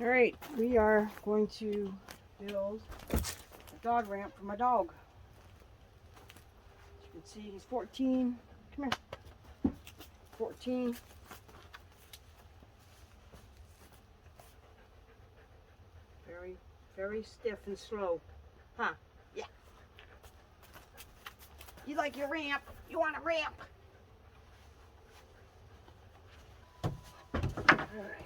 Alright, we are going to build a dog ramp for my dog. As you can see, he's 14. Come here. 14. Very stiff and slow. Huh? Yeah. You like your ramp? You want a ramp? Alright.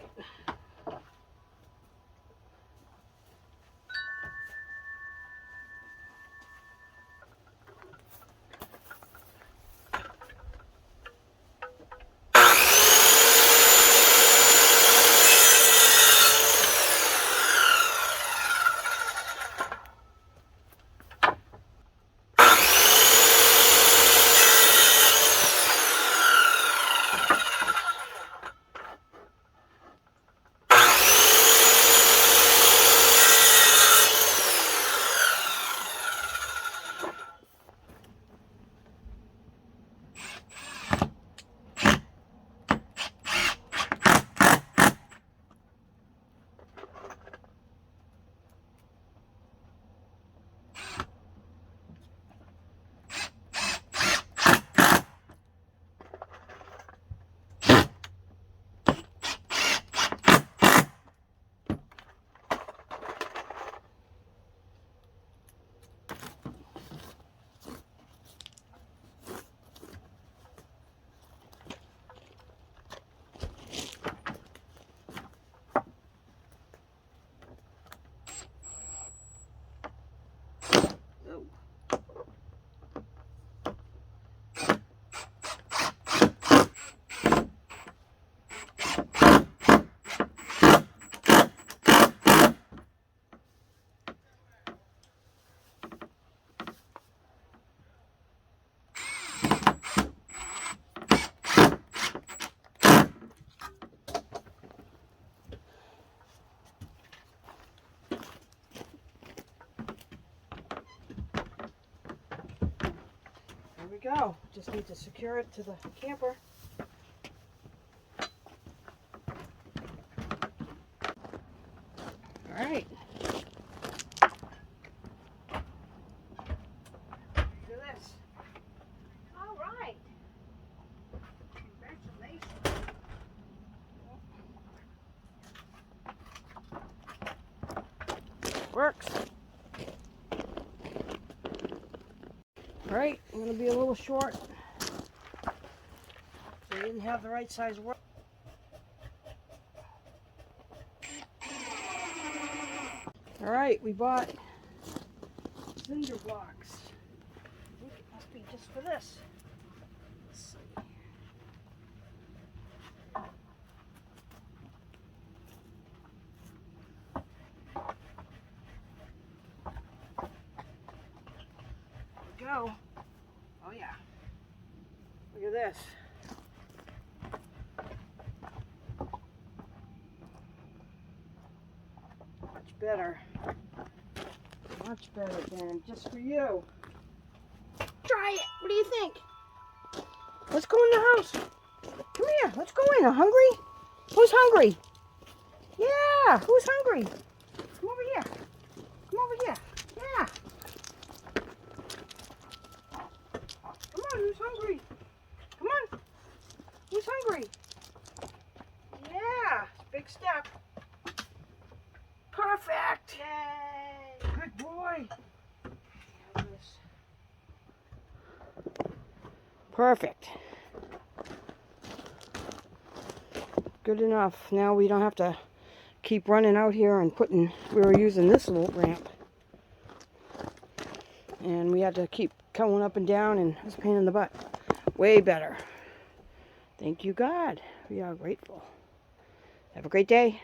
There we go. Just need to secure it to the camper. All right. Do this. All right. Congratulations. Works. All right, I'm going to be a little short. They didn't have the right size work. All right, we bought cinder blocks. I think it must be just for this. Let's see. There we go. Oh yeah. Look at this. Much better. Much better than just for you. Try it. What do you think? Let's go in the house. Come here. Let's go in. Hungry? Who's hungry? Yeah. Who's hungry? Come over here. Come over here. Yeah. Come on. Who's hungry? Come on. Who's hungry? Yeah. Big step. Perfect. Yay. Good boy. Perfect. Good enough. Now we don't have to keep running out here and we were using this little ramp. And we had to keep going up and down, and it was a pain in the butt. Way better. Thank you, God. We are grateful. Have a great day.